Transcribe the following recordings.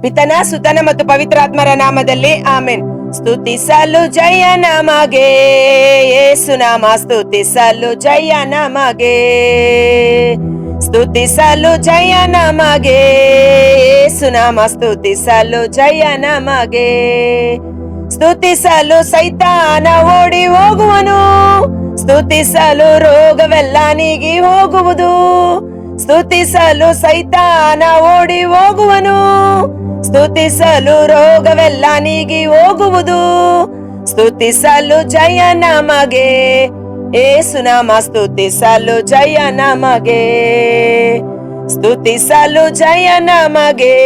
ಪಿತನ ಸುತನ ಮತ್ತು ಪವಿತ್ರಾತ್ಮರ ನಾಮದಲ್ಲಿ ಆಮೆನ್. ಸ್ತುತಿಸಲು ಜಯ ನಮಗೆ ಯೇಸು ನಾಮ, ಸ್ತುತಿಸಲು ಜಯ ನಮಗೆ, ಸ್ತುತಿಸಲು ಜಯ ನಮಗೆ ಯೇಸು ನಾಮ, ಸ್ತುತಿಸಲು ಜಯ ನಮಗೆ. ಸ್ತುತಿಸಲು ಸೈತಾನ ಓಡಿ ಹೋಗುವನು, ಸ್ತುತಿಸಲು ರೋಗವೆಲ್ಲ ನೀಗಿ ಹೋಗುವುದು. ಸ್ತುತಿಸಲು ಸೈತಾನ ಓಡಿ ಹೋಗುವನು, ಸ್ತುತಿಸಲು ರೋಗವೆಲ್ಲ ನೀಗಿ ಹೋಗುವುದು. ಸ್ತುತಿಸಲು ಜಯ ನಮಗೆ ಯೇಸು ನಾಮ, ಸ್ತುತಿಸಲು ಜಯ ನಮಗೆ, ಸ್ತುತಿಸಲು ಜಯ ನಮಗೆ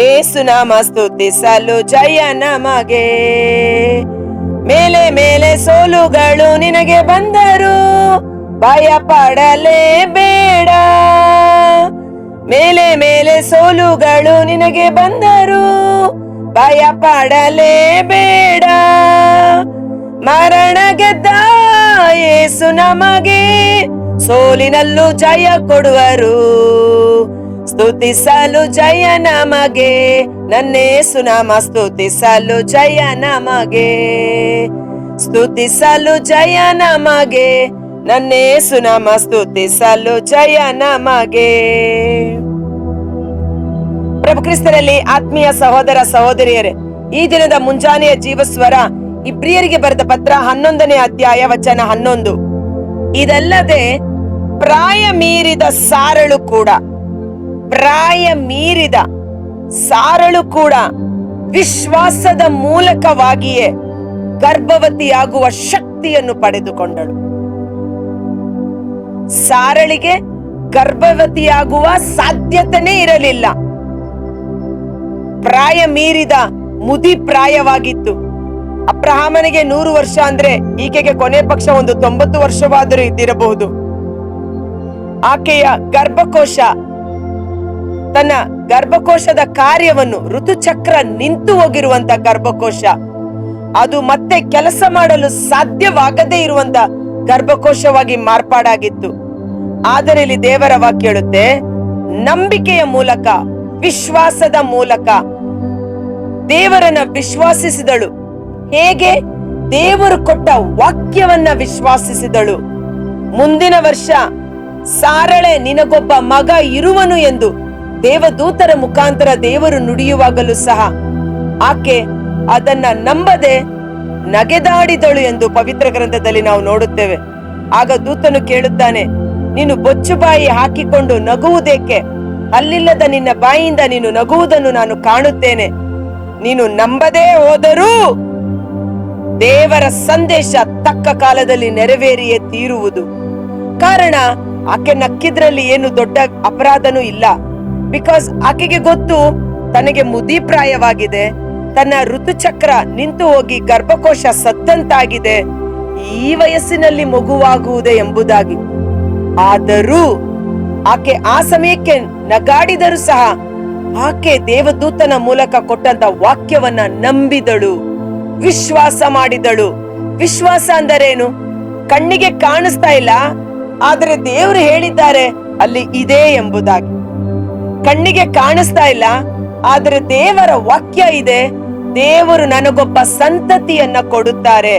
ಯೇಸು ನಾಮ, ಸ್ತುತಿಸಲು ಜಯ ನಮಗೆ. ಮೇಲೆ ಮೇಲೆ ಸೋಲುಗಳು ನಿನಗೆ ಬಂದರು ಭಯ ಪಡಲೇ ಬೇಡ, ಮೇಲೆ ಮೇಲೆ ಸೋಲುಗಳು ನಿನಗೆ ಬಂದರು ಭಯ ಪಡಲೇ ಬೇಡ. ಮರಣ ಗೆದ್ದ ಯೇಸು ನಮಗೆ ಸೋಲಿನಲ್ಲೂ ಜಯ ಕೊಡುವರು. ಸ್ತುತಿಸಲು ಜಯ ನಮಗೆ ನನ್ನೇಸು ನಾಮ, ಸ್ತುತಿಸಲು ಜಯ ನಮಗೆ, ಸ್ತುತಿಸಲು ಜಯ ನಮಗೆ ನನ್ನೇಸು ನಾಮ, ಸ್ತುತಿಸಲು ಜಯ ನಮಗೆ. ಪ್ರಭು ಕ್ರಿಸ್ತರಲ್ಲಿ ಆತ್ಮೀಯ ಸಹೋದರ ಸಹೋದರಿಯರೇ, ಈ ದಿನದ ಮುಂಜಾನೆಯ ಜೀವಸ್ವರ ಇಬ್ರಿಯರಿಗೆ ಬರೆದ ಪತ್ರ 11ನೇ ಅಧ್ಯಾಯ ವಚನ 11. ಇದಲ್ಲದೆ ಪ್ರಾಯ ಮೀರಿದ ಸಾರಳು ಕೂಡ, ಪ್ರಾಯ ಮೀರಿದ ಸಾರಳು ಕೂಡ ವಿಶ್ವಾಸದ ಮೂಲಕವಾಗಿಯೇ ಗರ್ಭವತಿಯಾಗುವ ಶಕ್ತಿಯನ್ನು ಪಡೆದುಕೊಂಡಳು. ಸಾರಳಿಗೆ ಗರ್ಭವತಿಯಾಗುವ ಸಾಧ್ಯತೆನೇ ಇರಲಿಲ್ಲ. ಪ್ರಾಯ ಮೀರಿದ ಮುದಿ ಪ್ರಾಯವಾಗಿತ್ತು. ಅಬ್ರಹಾಮನಿಗೆ 100 ವರ್ಷ ಅಂದ್ರೆ ಈಕೆಗೆ ಕೊನೆ ಪಕ್ಷ ಒಂದು 90 ವರ್ಷವಾದರೂ ಇದ್ದಿರಬಹುದು. ಆಕೆಯ ಗರ್ಭಕೋಶ, ತನ್ನ ಗರ್ಭಕೋಶದ ಕಾರ್ಯವನ್ನು, ಋತುಚಕ್ರ ನಿಂತು ಹೋಗಿರುವಂತ ಗರ್ಭಕೋಶ, ಅದು ಮತ್ತೆ ಕೆಲಸ ಮಾಡಲು ಸಾಧ್ಯವಾಗದೇ ಇರುವಂತ ಗರ್ಭಕೋಶವಾಗಿ ಮಾರ್ಪಾಡಾಗಿತ್ತು. ಆದರೆ ಇಲ್ಲಿ ದೇವರ ವಾಕ್ಯ ಹೇಳುತ್ತೆ, ನಂಬಿಕೆಯ ಮೂಲಕ, ವಿಶ್ವಾಸದ ಮೂಲಕ ದೇವರನ್ನ ವಿಶ್ವಾಸಿಸಿದಳು. ಹೇಗೆ? ದೇವರು ಕೊಟ್ಟ ವಾಕ್ಯವನ್ನ ವಿಶ್ವಾಸಿಸಿದಳು. ಮುಂದಿನ ವರ್ಷ ಸಾರಳೆ ನಿನಗೊಬ್ಬ ಮಗ ಇರುವನು ಎಂದು ದೇವದೂತರ ಮುಖಾಂತರ ದೇವರು ನುಡಿಯುವಾಗಲೂ ಸಹ ಆಕೆ ಅದನ್ನ ನಂಬದೆ ನಗೆದಾಡಿದಳು ಎಂದು ಪವಿತ್ರ ಗ್ರಂಥದಲ್ಲಿ ನಾವು ನೋಡುತ್ತೇವೆ. ಆಗ ದೂತನು ಕೇಳುತ್ತಾನೆ, ನೀನು ಬೊಚ್ಚು ಬಾಯಿ ಹಾಕಿಕೊಂಡು ನಗುವುದೇಕೆ? ಅಲ್ಲಿಲ್ಲದ ನಿನ್ನ ಬಾಯಿಯಿಂದ ನೀನು ನಗುವುದನ್ನು ನಾನು ಕಾಣುತ್ತೇನೆ. ನೀನು ನಂಬದೇ ಹೋದರೂ ದೇವರ ಸಂದೇಶ ತಕ್ಕ ಕಾಲದಲ್ಲಿ ನೆರವೇರಿಯೇ ತೀರುವುದು. ಕಾರಣ, ಆಕೆ ನಕ್ಕಿದ್ರಲ್ಲಿ ಏನು ದೊಡ್ಡ ಅಪರಾಧನೂ ಇಲ್ಲ. ಬಿಕಾಸ್ ಆಕೆಗೆ ಗೊತ್ತು, ತನಗೆ ಮುದಿಪ್ರಾಯವಾಗಿದೆ, ತನ್ನ ಋತುಚಕ್ರ ನಿಂತು ಹೋಗಿ ಗರ್ಭಕೋಶ ಸತ್ತಂತಾಗಿದೆ, ಈ ವಯಸ್ಸಿನಲ್ಲಿ ಮಗುವಾಗುವುದೇ ಎಂಬುದಾಗಿ. ಆದರೂ ಆಕೆ ಆ ಸಮಯಕ್ಕೆ ನಗಾಡಿದರೂ ಸಹ ಆಕೆ ದೇವದೂತನ ಮೂಲಕ ಕೊಟ್ಟಂತ ವಾಕ್ಯವನ್ನ ನಂಬಿದಳು, ವಿಶ್ವಾಸ ಮಾಡಿದಳು. ವಿಶ್ವಾಸ ಅಂದರೇನು? ಕಣ್ಣಿಗೆ ಕಾಣಿಸ್ತಾ ಇಲ್ಲ, ಆದರೆ ದೇವರು ಹೇಳಿದ್ದಾರೆ ಅಲ್ಲಿ ಇದೆ ಎಂಬುದಾಗಿ. ಕಣ್ಣಿಗೆ ಕಾಣಿಸ್ತಾ ಇಲ್ಲ, ಆದರೆ ದೇವರ ವಾಕ್ಯ ಇದೆ. ದೇವರು ನನಗೊಬ್ಬ ಸಂತತಿಯನ್ನ ಕೊಡುತ್ತಾರೆ,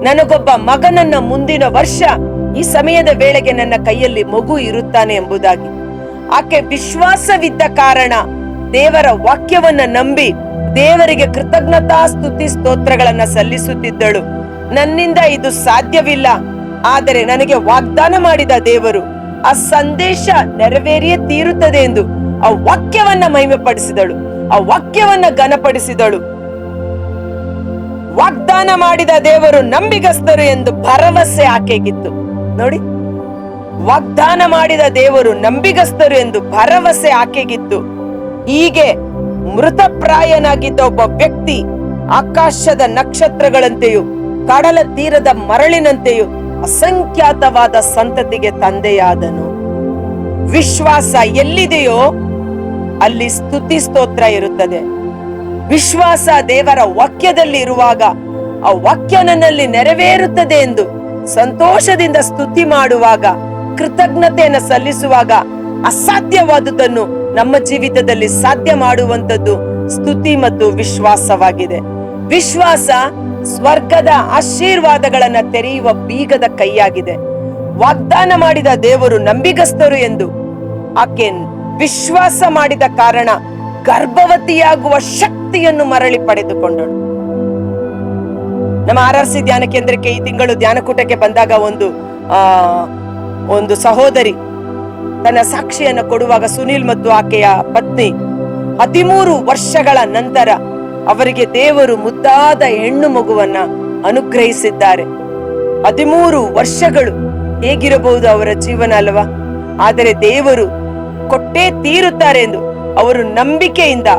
ನನಗೊಬ್ಬ ಮಗನನ್ನ ಮುಂದಿನ ವರ್ಷ ಈ ಸಮಯದ ವೇಳೆಗೆ ನನ್ನ ಕೈಯಲ್ಲಿ ಮಗು ಇರುತ್ತಾನೆ ಎಂಬುದಾಗಿ. ಆಕೆ ವಿಶ್ವಾಸವಿದ್ದ ಕಾರಣ ದೇವರ ವಾಕ್ಯವನ್ನ ನಂಬಿ ದೇವರಿಗೆ ಕೃತಜ್ಞತಾ ಸ್ತುತಿ ಸ್ತೋತ್ರಗಳನ್ನ ಸಲ್ಲಿಸುತ್ತಿದ್ದಳು. ನನ್ನಿಂದ ಇದು ಸಾಧ್ಯವಿಲ್ಲ, ಆದರೆ ನನಗೆ ವಾಗ್ದಾನ ಮಾಡಿದ ದೇವರು ಆ ಸಂದೇಶ ನೆರವೇರಿಯೇ ತೀರುತ್ತದೆ ಎಂದು ಆ ವಾಕ್ಯವನ್ನ ಮಹಿಮೆಪಡಿಸಿದಳು, ಆ ವಾಕ್ಯವನ್ನ ಘನಪಡಿಸಿದಳು. ವಾಗ್ದಾನ ಮಾಡಿದ ದೇವರು ನಂಬಿಗಸ್ತರು ಎಂದು ಭರವಸೆ ಆಕೆಗಿತ್ತು. ನೋಡಿ, ವಾಗ್ದಾನ ಮಾಡಿದ ದೇವರು ನಂಬಿಗಸ್ತರು ಎಂದು ಭರವಸೆ ಆಕೆಗಿತ್ತು. ಹೀಗೆ ಮೃತಪ್ರಾಯನಾಗಿದ್ದ ಒಬ್ಬ ವ್ಯಕ್ತಿ ಆಕಾಶದ ನಕ್ಷತ್ರಗಳಂತೆಯೂ ಕಡಲ ತೀರದ ಮರಳಿನಂತೆಯೂ ಅಸಂಖ್ಯಾತವಾದ ಸಂತತಿಗೆ ತಂದೆಯಾದನು. ವಿಶ್ವಾಸ ಎಲ್ಲಿದೆಯೋ ಅಲ್ಲಿ ಸ್ತುತಿ ಸ್ತೋತ್ರ ಇರುತ್ತದೆ. ವಿಶ್ವಾಸ ದೇವರ ವಾಕ್ಯದಲ್ಲಿ ಇರುವಾಗ ಆ ವಾಕ್ಯ ನನ್ನಲ್ಲಿ ನೆರವೇರುತ್ತದೆ ಎಂದು ಸಂತೋಷದಿಂದ ಸ್ತುತಿ ಮಾಡುವಾಗ, ಕೃತಜ್ಞತೆಯನ್ನು ಸಲ್ಲಿಸುವಾಗ ಅಸಾಧ್ಯವಾದುದನ್ನು ನಮ್ಮ ಜೀವಿತದಲ್ಲಿ ಸಾಧ್ಯ ಮಾಡುವಂತದ್ದು ಸ್ತುತಿ ಮತ್ತು ವಿಶ್ವಾಸವಾಗಿದೆ. ವಿಶ್ವಾಸ ಸ್ವರ್ಗದ ಆಶೀರ್ವಾದಗಳನ್ನ ತೆರೆಯುವ ಬೀಗದ ಕೈಯಾಗಿದೆ. ವಾಗ್ದಾನ ಮಾಡಿದ ದೇವರು ನಂಬಿಗಸ್ತರು ಎಂದು ಆಕೆ ವಿಶ್ವಾಸ ಮಾಡಿದ ಕಾರಣ ಗರ್ಭವತಿಯಾಗುವ ಶಕ್ತಿಯನ್ನು ಮರಳಿ ಪಡೆದುಕೊಂಡಳು. ನಮ್ಮ RRC ಧ್ಯಾನ ಕೇಂದ್ರಕ್ಕೆ ಈ ತಿಂಗಳು ಧ್ಯಾನಕೂಟಕ್ಕೆ ಬಂದಾಗ ಒಂದು ಸಹೋದರಿ ತನ್ನ ಸಾಕ್ಷಿಯನ್ನು ಕೊಡುವಾಗ ಸುನೀಲ್ ಮತ್ತು ಆಕೆಯ ಪತ್ನಿ 13 ವರ್ಷಗಳ ನಂತರ ಅವರಿಗೆ ದೇವರು ಮುದ್ದಾದ ಹೆಣ್ಣು ಮಗುವನ್ನ ಅನುಗ್ರಹಿಸಿದ್ದಾರೆ. 13 ವರ್ಷಗಳು ಹೇಗಿರಬಹುದು ಅವರ ಜೀವನ ಅಲ್ವಾ? ಆದರೆ ದೇವರು ಕೊಟ್ಟೇ ತೀರುತ್ತಾರೆ ಎಂದು ಅವರು ನಂಬಿಕೆಯಿಂದ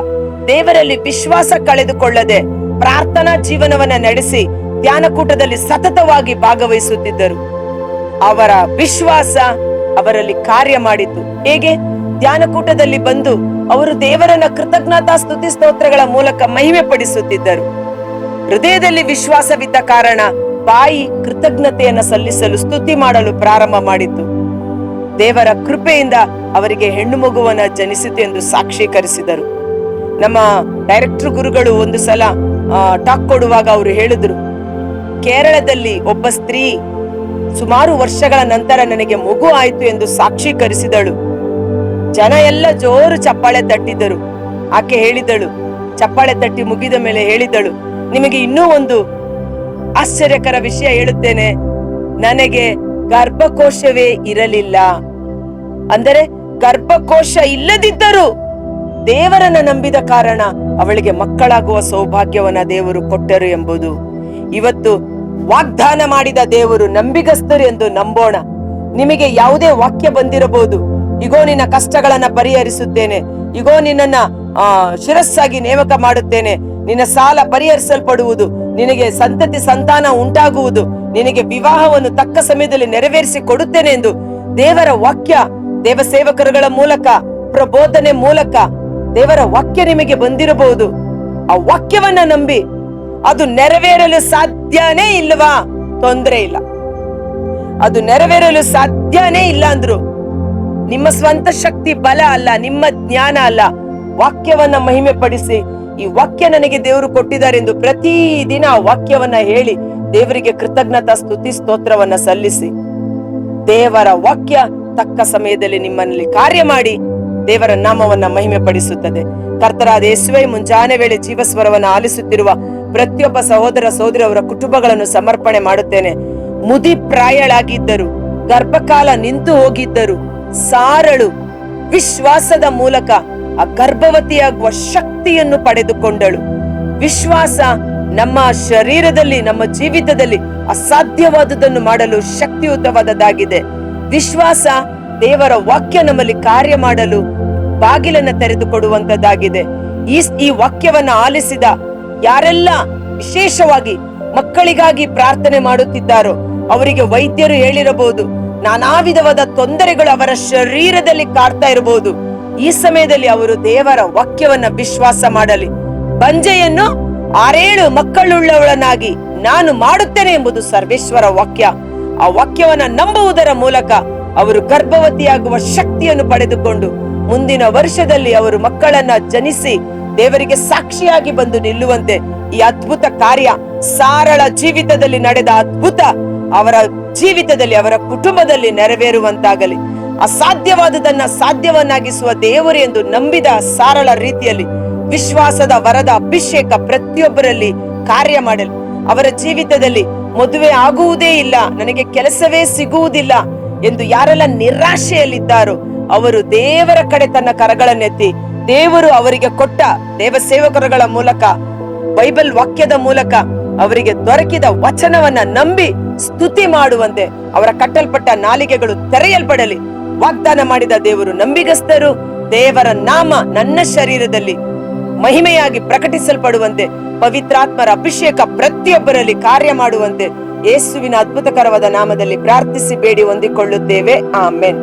ದೇವರಲ್ಲಿ ವಿಶ್ವಾಸ ಕಳೆದುಕೊಳ್ಳದೆ ಪ್ರಾರ್ಥನಾ ಜೀವನವನ್ನ ನಡೆಸಿ ಧ್ಯಾನಕೂಟದಲ್ಲಿ ಸತತವಾಗಿ ಭಾಗವಹಿಸುತ್ತಿದ್ದರು. ಅವರ ವಿಶ್ವಾಸ ಅವರಲ್ಲಿ ಕಾರ್ಯ ಮಾಡಿತು. ಹೇಗೆ? ಧ್ಯಾನಕೂಟದಲ್ಲಿ ಬಂದು ಅವರು ದೇವರನ್ನ ಕೃತಜ್ಞತಾ ಸ್ತುತಿ ಸ್ತೋತ್ರಗಳ ಮೂಲಕ ಮಹಿಮೆ ಪಡಿಸುತ್ತಿದ್ದರು. ಹೃದಯದಲ್ಲಿ ವಿಶ್ವಾಸವಿದ್ದ ಕಾರಣ ಬಾಯಿ ಕೃತಜ್ಞತೆಯನ್ನ ಸಲ್ಲಿಸಲು ಸ್ತುತಿ ಮಾಡಲು ಪ್ರಾರಂಭ ಮಾಡಿತು. ದೇವರ ಕೃಪೆಯಿಂದ ಅವರಿಗೆ ಹೆಣ್ಣು ಮಗುವನ್ನ ಜನಿಸಿತು ಎಂದು ಸಾಕ್ಷೀಕರಿಸಿದರು. ನಮ್ಮ ಡೈರೆಕ್ಟರ್ ಗುರುಗಳು ಒಂದು ಸಲ ಟಾಕ್ ಕೊಡುವಾಗ ಅವರು ಹೇಳಿದ್ರು, ಕೇರಳದಲ್ಲಿ ಒಬ್ಬ ಸ್ತ್ರೀ ಸುಮಾರು ವರ್ಷಗಳ ನಂತರ ನನಗೆ ಮಗು ಆಯ್ತು ಎಂದು ಸಾಕ್ಷೀಕರಿಸಿದಳು. ಜನ ಎಲ್ಲ ಜೋರು ಚಪ್ಪಾಳೆ ತಟ್ಟಿದರು. ಆಕೆ ಹೇಳಿದಳು, ಚಪ್ಪಾಳೆ ತಟ್ಟಿ ಮುಗಿದ ಮೇಲೆ ಹೇಳಿದಳು, ನಿಮಗೆ ಇನ್ನೂ ಒಂದು ಆಶ್ಚರ್ಯಕರ ವಿಷಯ ಹೇಳುತ್ತೇನೆ, ನನಗೆ ಗರ್ಭಕೋಶವೇ ಇರಲಿಲ್ಲ. ಅಂದರೆ ಗರ್ಭಕೋಶ ಇಲ್ಲದಿದ್ದರೂ ದೇವರನ್ನ ನಂಬಿದ ಕಾರಣ ಅವಳಿಗೆ ಮಕ್ಕಳಾಗುವ ಸೌಭಾಗ್ಯವನ್ನ ದೇವರು ಕೊಟ್ಟರು ಎಂಬುದು. ಇವತ್ತು ವಾಗ್ದಾನ ಮಾಡಿದ ದೇವರು ನಂಬಿಗಸ್ತರು ಎಂದು ನಂಬೋಣ. ನಿಮಗೆ ಯಾವುದೇ ವಾಕ್ಯ ಬಂದಿರಬಹುದು, ಇಗೋ ನಿನ್ನ ಕಷ್ಟಗಳನ್ನ ಪರಿಹರಿಸುತ್ತೇನೆ, ಇಗೋ ನಿನ್ನನ್ನ ಶಿರಸ್ಸಾಗಿ ನೇಮಕ ಮಾಡುತ್ತೇನೆ, ನಿನ್ನ ಸಾಲ ಪರಿಹರಿಸಲ್ಪಡುವುದು, ನಿನಗೆ ಸಂತತಿ ಸಂತಾನ ಉಂಟಾಗುವುದು, ನಿನಗೆ ವಿವಾಹವನ್ನು ತಕ್ಕ ಸಮಯದಲ್ಲಿ ನೆರವೇರಿಸಿ ಕೊಡುತ್ತೇನೆ ಎಂದು ದೇವರ ವಾಕ್ಯ ದೇವ ಸೇವಕರುಗಳ ಮೂಲಕ ಪ್ರಬೋಧನೆ ಮೂಲಕ ದೇವರ ವಾಕ್ಯ ನಿಮಗೆ ಬಂದಿರಬಹುದು. ಆ ವಾಕ್ಯವನ್ನ ನಂಬಿ ಅದು ನೆರವೇರಲು ಸಾಧ್ಯನೇ ಇಲ್ಲವಾ? ತೊಂದರೆ ಇಲ್ಲ. ಅದು ನೆರವೇರಲು ಸಾಧ್ಯನೇ ಇಲ್ಲ ಅಂದ್ರು ನಿಮ್ಮ ಸ್ವಂತ ಶಕ್ತಿ ಬಲ ಅಲ್ಲ, ನಿಮ್ಮ ಜ್ಞಾನ ಅಲ್ಲ, ವಾಕ್ಯವನ್ನ ಮಹಿಮೆ ಪಡಿಸಿ ಈ ವಾಕ್ಯ ನನಗೆ ದೇವರು ಕೊಟ್ಟಿದ್ದಾರೆ ಎಂದು ಪ್ರತಿದಿನ ಆ ವಾಕ್ಯವನ್ನ ಹೇಳಿ ದೇವರಿಗೆ ಕೃತಜ್ಞತಾ ಸ್ತುತಿ ಸ್ತೋತ್ರವನ್ನ ಸಲ್ಲಿಸಿ ದೇವರ ವಾಕ್ಯ ತಕ್ಕ ಸಮಯದಲ್ಲಿ ನಿಮ್ಮಲ್ಲಿ ಕಾರ್ಯ ಮಾಡಿ ದೇವರ ನಾಮವನ್ನ ಮಹಿಮೆ ಪಡಿಸುತ್ತದೆ. ಕರ್ತರಾದ ಯೇಸುವೇ, ಮುಂಜಾನೆ ವೇಳೆ ಜೀವಸ್ವರವನ್ನ ಆಲಿಸುತ್ತಿರುವ ಪ್ರತಿಯೊಬ್ಬ ಸಹೋದರ ಸಹೋದರಿ ಅವರ ಕುಟುಂಬಗಳನ್ನು ಸಮರ್ಪಣೆ ಮಾಡುತ್ತೇನೆ. ಮುದಿ ಪ್ರಾಯಳಾಗಿದ್ದರು, ಗರ್ಭಕಾಲ ನಿಂತು ಹೋಗಿದ್ದರು, ಸಾರಳು ವಿಶ್ವಾಸದ ಮೂಲಕ ಆ ಗರ್ಭವತಿಯಾಗುವ ಶಕ್ತಿಯನ್ನು ಪಡೆದುಕೊಂಡಳು. ವಿಶ್ವಾಸ ನಮ್ಮ ಶರೀರದಲ್ಲಿ, ನಮ್ಮ ಜೀವಿತದಲ್ಲಿ ಅಸಾಧ್ಯವಾದುದನ್ನು ಮಾಡಲು ಶಕ್ತಿಯುತವಾದದ್ದಾಗಿದೆ. ವಿಶ್ವಾಸ ದೇವರ ವಾಕ್ಯ ನಮ್ಮಲ್ಲಿ ಕಾರ್ಯ ಮಾಡಲು ಬಾಗಿಲನ್ನ ತೆರೆದುಕೊಡುವಂತದ್ದಾಗಿದೆ. ಈ ವಾಕ್ಯವನ್ನ ಆಲಿಸಿದ ಯಾರೆಲ್ಲ ವಿಶೇಷವಾಗಿ ಮಕ್ಕಳಿಗಾಗಿ ಪ್ರಾರ್ಥನೆ ಮಾಡುತ್ತಿದ್ದಾರೋ ಅವರಿಗೆ ವೈದ್ಯರು ಹೇಳಿರಬಹುದು, ನಾನಾ ವಿಧವಾದ ತೊಂದರೆಗಳು ಅವರ ಶರೀರದಲ್ಲಿ ಕಾಡ್ತಾ ಇರಬಹುದು. ಈ ಸಮಯದಲ್ಲಿ ಅವರು ದೇವರ ವಾಕ್ಯವನ್ನ ವಿಶ್ವಾಸ ಮಾಡಲಿ. ಬಂಜೆಯನ್ನು 6-7 ಮಕ್ಕಳುಳ್ಳವಳನ್ನಾಗಿ ನಾನು ಮಾಡುತ್ತೇನೆ ಎಂಬುದು ಸರ್ವೇಶ್ವರ ವಾಕ್ಯ. ಆ ವಾಕ್ಯವನ್ನ ನಂಬುವುದರ ಮೂಲಕ ಅವರು ಗರ್ಭವತಿಯಾಗುವ ಶಕ್ತಿಯನ್ನು ಪಡೆದುಕೊಂಡು ಮುಂದಿನ ವರ್ಷದಲ್ಲಿ ಅವರು ಮಕ್ಕಳನ್ನ ಜನಿಸಿ ದೇವರಿಗೆ ಸಾಕ್ಷಿಯಾಗಿ ಬಂದು ನಿಲ್ಲುವಂತೆ ಈ ಅದ್ಭುತ ಕಾರ್ಯ ಸಾರಳ ಜೀವಿತದಲ್ಲಿ ನಡೆದ ಅದ್ಭುತ ಅವರ ಜೀವಿತದಲ್ಲಿ, ಅವರ ಕುಟುಂಬದಲ್ಲಿ ನೆರವೇರುವಂತಾಗಲಿ. ಅಸಾಧ್ಯವಾದುದನ್ನ ಸಾಧ್ಯವನ್ನಾಗಿಸುವ ದೇವರು ಎಂದು ನಂಬಿದ ಸಾರಳ ರೀತಿಯಲ್ಲಿ ವಿಶ್ವಾಸದ ವರದ ಅಭಿಷೇಕ ಪ್ರತಿಯೊಬ್ಬರಲ್ಲಿ ಕಾರ್ಯ ಮಾಡಲಿ. ಅವರ ಜೀವಿತದಲ್ಲಿ ಮದುವೆ ಆಗುವುದೇ ಇಲ್ಲ, ನನಗೆ ಕೆಲಸವೇ ಸಿಗುವುದಿಲ್ಲ ಎಂದು ಯಾರೆಲ್ಲ ನಿರಾಶೆಯಲ್ಲಿದ್ದಾರೋ ಅವರು ದೇವರ ಕಡೆ ತನ್ನ ಕರಗಳನ್ನೆತ್ತಿ ದೇವರು ಅವರಿಗೆ ಕೊಟ್ಟ ದೇವ ಸೇವಕರುಗಳ ಮೂಲಕ, ಬೈಬಲ್ ವಾಕ್ಯದ ಮೂಲಕ ಅವರಿಗೆ ದೊರಕಿದ ವಚನವನ್ನ ನಂಬಿ ಸ್ತುತಿ ಮಾಡುವಂತೆ ಅವರ ಕಟ್ಟಲ್ಪಟ್ಟ ನಾಲಿಗೆಗಳು ತೆರೆಯಲ್ಪಡಲಿ. ವಾಗ್ದಾನ ಮಾಡಿದ ದೇವರು ನಂಬಿಗಸ್ತರು. ದೇವರ ನಾಮ ನನ್ನ ಶರೀರದಲ್ಲಿ ಮಹಿಮೆಯಾಗಿ ಪ್ರಕಟಿಸಲ್ಪಡುವಂತೆ ಪವಿತ್ರಾತ್ಮರ ಅಭಿಷೇಕ ಪ್ರತಿಯೊಬ್ಬರಲ್ಲಿ ಕಾರ್ಯ ಮಾಡುವಂತೆ ಯೇಸುವಿನ ಅದ್ಭುತಕರವಾದ ನಾಮದಲ್ಲಿ ಪ್ರಾರ್ಥಿಸಿ ಬೇಡಿ ಹೊಂದಿಕೊಳ್ಳುತ್ತೇವೆ. ಆಮೆನ್.